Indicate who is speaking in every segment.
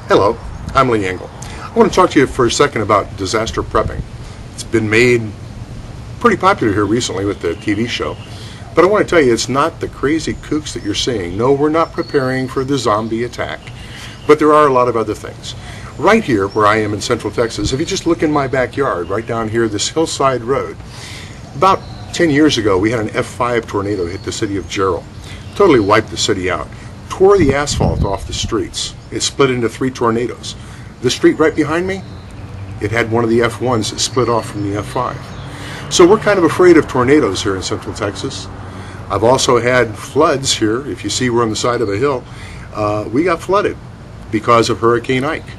Speaker 1: Hello, I'm Lee Engel. I want to talk to you for a second about disaster prepping. It's been made pretty popular here recently with the TV show, but I want to tell you it's not the crazy kooks that you're seeing. No, we're not preparing for the zombie attack, but there are a lot of other things. Right here where I am in Central Texas, if you just look in my backyard, right down here, this hillside road, about 10 years ago we had an F5 tornado hit the city of Gerald. Totally wiped the city out. Tore the asphalt off the streets. It split into 3 tornadoes. The street right behind me, it had one of the F1s that split off from the F5. So we're kind of afraid of tornadoes here in Central Texas. I've also had floods here. If you see we're on the side of a hill, we got flooded because of Hurricane Ike.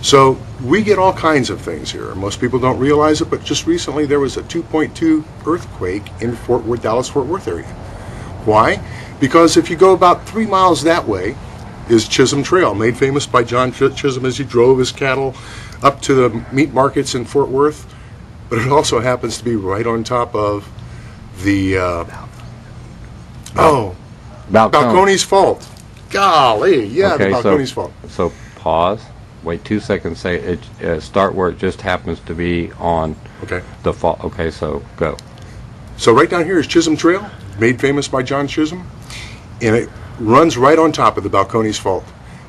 Speaker 1: So we get all kinds of things here. Most people don't realize it, but just recently there was a 2.2 earthquake in Dallas-Fort Worth area. Why? Because if you go about 3 miles that way is Chisholm Trail, made famous by John Chisholm as he drove his cattle up to the meat markets in Fort Worth. But it also happens to be right on top of the Balcones Fault. Golly, yeah,
Speaker 2: okay,
Speaker 1: the Balcones Fault.
Speaker 2: So pause. Wait 2 seconds. Say it. Start where it just happens to be on the fault. Okay, so go.
Speaker 1: So right down here is Chisholm Trail, made famous by John Chisholm, and it runs right on top of the Balcones Fault.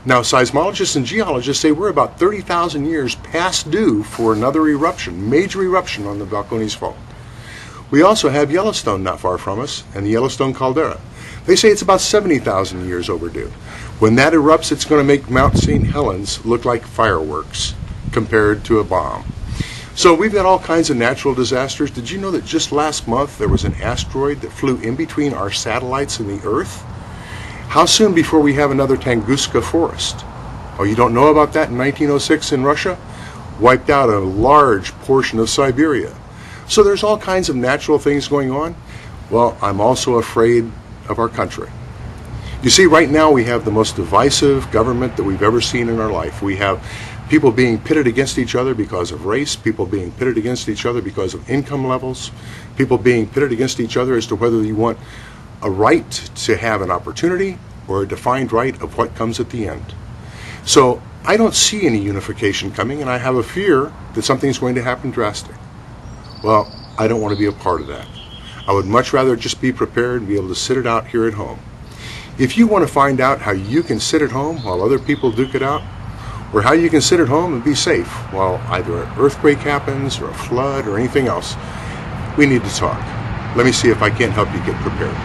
Speaker 1: Now, seismologists and geologists say we're about 30,000 years past due for another eruption, major eruption on the Balcones Fault. We also have Yellowstone not far from us, and the Yellowstone caldera. They say it's about 70,000 years overdue. When that erupts, it's going to make Mount St. Helens look like fireworks compared to a bomb. So we've got all kinds of natural disasters. Did you know that just last month there was an asteroid that flew in between our satellites and the Earth? How soon before we have another Tunguska forest? Oh, you don't know about that? In 1906 in Russia, wiped out a large portion of Siberia. So there's all kinds of natural things going on. Well, I'm also afraid of our country. You see, right now we have the most divisive government that we've ever seen in our life. We have people being pitted against each other because of race, people being pitted against each other because of income levels, people being pitted against each other as to whether you want a right to have an opportunity or a defined right of what comes at the end. So I don't see any unification coming, and I have a fear that something's going to happen drastic. Well, I don't want to be a part of that. I would much rather just be prepared and be able to sit it out here at home. If you want to find out how you can sit at home while other people duke it out, or how you can sit at home and be safe while either an earthquake happens or a flood or anything else, we need to talk. Let me see if I can't help you get prepared.